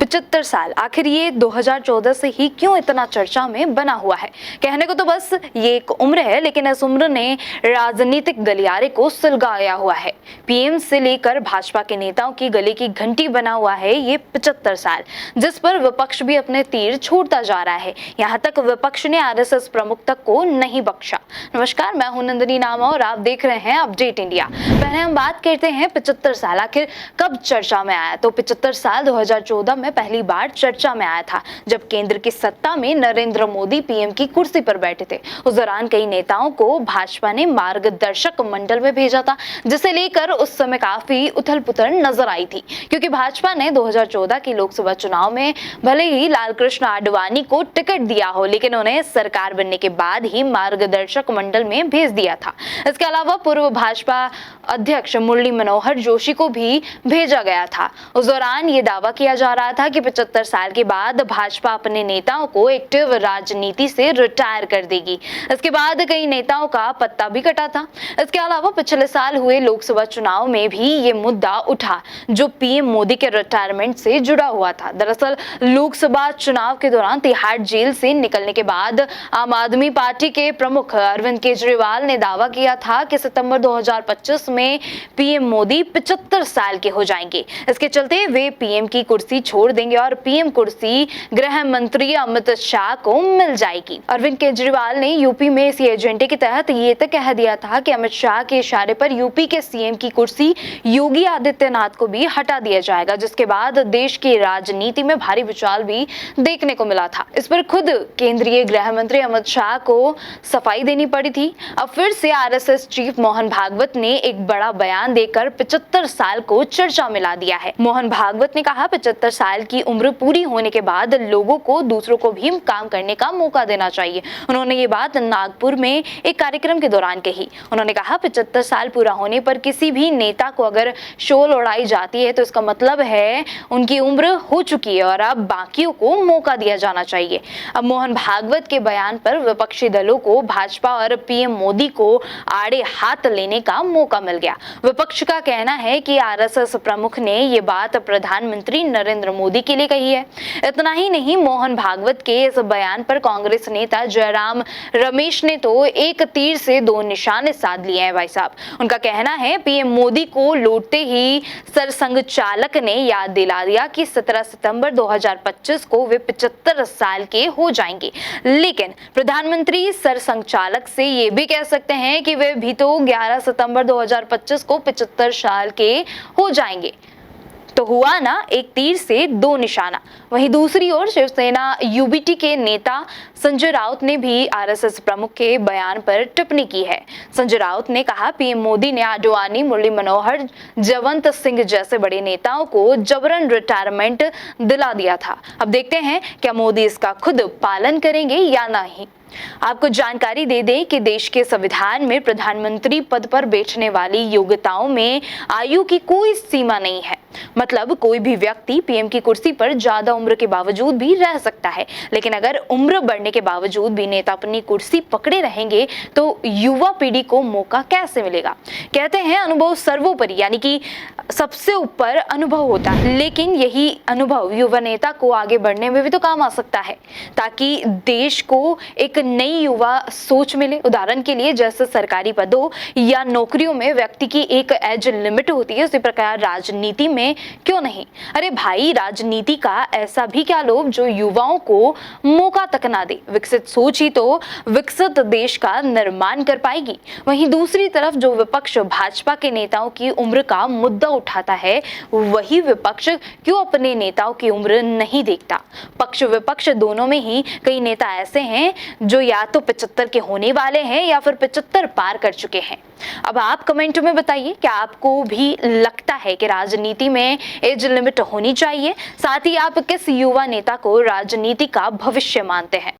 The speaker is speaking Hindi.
75 साल, आखिर ये 2014 से ही क्यों इतना चर्चा में बना हुआ है। कहने को तो बस ये एक उम्र है, लेकिन इस उम्र ने राजनीतिक गलियारे को सुलगाया हुआ है। पीएम से लेकर भाजपा के नेताओं की गले की घंटी बना हुआ है ये 75 साल, जिस पर विपक्ष भी अपने तीर छोड़ता जा रहा है। यहाँ तक विपक्ष ने आरएसएस प्रमुख तक को नहीं बख्शा। नमस्कार, मैं हूं नंदिनी नामा और आप देख रहे हैं अपडेट इंडिया। पहले हम बात करते हैं 75 साल आखिर कब चर्चा में आया। तो 75 साल 2014 में पहली बार चर्चा में आया था, जब केंद्र की सत्ता में नरेंद्र मोदी पीएम की कुर्सी पर बैठे थे। उस दौरान कई नेताओं को भाजपा ने मार्गदर्शक मंडल में भेजा था, जिसे लेकर उस समय काफी उथल पुथल नजर आई थी, क्योंकि भाजपा ने 2014 के लोकसभा चुनाव में भले ही लालकृष्ण आडवाणी को टिकट दिया हो, लेकिन उन्हें सरकार बनने के बाद ही मार्गदर्शक मंडल में भेज दिया था। इसके अलावा पूर्व भाजपा अध्यक्ष मुरली मनोहर जोशी को भी भेजा गया था। उस दौरान ये दावा किया जा रहा था कि 75 साल के बाद भाजपा अपने नेताओं को एक्टिव राजनीति से रिटायर कर देगी। इसके बाद कई नेताओं का पत्ता भी कटा था। इसके अलावा पिछले साल हुए लोकसभा चुनाव में भी ये मुद्दा उठा, जो पीएम मोदी के रिटायरमेंट से जुड़ा हुआ था। दरअसल लोकसभा चुनाव के दौरान तिहाड़ जेल से निकलने के बाद आम आदमी पार्टी के प्रमुख अरविंद केजरीवाल ने दावा किया था कि सितंबर 2025 में पीएम मोदी 75 साल के हो जाएंगे। इसके चलते वे पीएम की कुर्सी छोड़ देंगे और पीएम कुर्सी गृह मंत्री अमित शाह को मिल जाएगी। अरविंद केजरीवाल ने यूपी में इसी एजेंडे के तहत ये तक कह दिया था कि अमित शाह के इशारे पर यूपी के सीएम की कुर्सी योगी आदित्यनाथ को भी हटा दिया जाएगा, जिसके बाद देश की राजनीति में भारी भूचाल भी देखने को मिला था। इस पर खुद केंद्रीय गृह मंत्री अमित शाह को सफाई देनी पड़ी थी। अब फिर से आरएसएस चीफ मोहन भागवत ने एक बड़ा बयान देकर 75 साल को चर्चा में ला दिया है। मोहन भागवत ने कहा, 75 साल की उम्र पूरी होने के बाद लोगों को दूसरों को भी काम करने का मौका देना चाहिए। उन्होंने ये बात नागपुर में एक कार्यक्रम के दौरान कही। उन्होंने कहा, 75 साल पूरा होने पर किसी भी नेता को अगर शोल उड़ाई जाती है तो इसका मतलब है उनकी उम्र हो चुकी है और अब बाकियों को मौका दिया जाना चाहिए। अब मोहन भागवत के बयान पर विपक्षी दलों को भाजपा और पीएम मोदी को आड़े हाथ लेने का मौका मिल गया। विपक्ष का कहना है कि आरएसएस प्रमुख ने ये बात प्रधानमंत्री नरेंद्र मोदी के लिए कही है। इतना ही नहीं, मोहन भागवत के इस बयान पर कांग्रेस नेता जयराम रमेश ने तो एक तीर से दो निशाने साध लिए हैं। भाई साहब, उनका कहना है पीएम मोदी को लौटते ही सरसंघ चालक ने याद दिला दिया कि 17 सितंबर 2025 को वे 75 साल के हो जाएंगे, लेकिन प्रधानमंत्री सरसंघ चालक से ये भी कह सकते हैं कि वे भी तो 11 सितंबर 2025 को 75 साल के हो जाएंगे। तो हुआ ना एक तीर से दो निशाना। वहीं दूसरी ओर शिवसेना यूबीटी के नेता संजय राउत ने भी आरएसएस प्रमुख के बयान पर टिप्पणी की है। संजय राउत ने कहा, पीएम मोदी ने आडवाणी, मुरली मनोहर, जयवंत सिंह जैसे बड़े नेताओं को जबरन रिटायरमेंट दिला दिया था। अब देखते हैं क्या मोदी इसका खुद पालन करेंगे या नहीं। आपको जानकारी दे दें कि देश के संविधान में प्रधानमंत्री पद पर बैठने वाली योग्यताओं में आयु की कोई सीमा नहीं है। मतलब कोई भी व्यक्ति पीएम की कुर्सी पर ज्यादा उम्र के बावजूद भी रह सकता है, लेकिन अगर उम्र बढ़ने के बावजूद भी नेता अपनी कुर्सी पकड़े रहेंगे तो युवा पीढ़ी को मौका कैसे मिलेगा। कहते हैं अनुभव सर्वोपरि, यानी कि सबसे ऊपर अनुभव होता है, लेकिन यही अनुभव युवा नेता को आगे बढ़ने में भी तो काम आ सकता है, ताकि देश को एक नई युवा सोच मिले। उदाहरण के लिए जैसे सरकारी पदों या नौकरियों में व्यक्ति की एक एज लिमिट होती है, उसी प्रकार राजनीति में क्यों नहीं। अरे भाई, राजनीति का ऐसा भी क्या लोभ जो युवाओं को मौका तक ना दे। विकसित सोच ही तो विकसित देश का निर्माण कर पाएगी। वहीं दूसरी तरफ जो विपक्ष भाजपा के नेताओं की उम्र का मुद्दा उठाता है, वही विपक्ष क्यों अपने नेताओं की उम्र नहीं देखता। पक्ष विपक्ष दोनों में ही कई नेता ऐसे हैं जो या तो 75 के होने वाले हैं या फिर 75 पार कर चुके हैं। अब आप कमेंट में बताइए, क्या आपको भी लगता है कि राजनीति में एज लिमिट होनी चाहिए? साथ ही आप किस युवा नेता को राजनीति का भविष्य मानते हैं?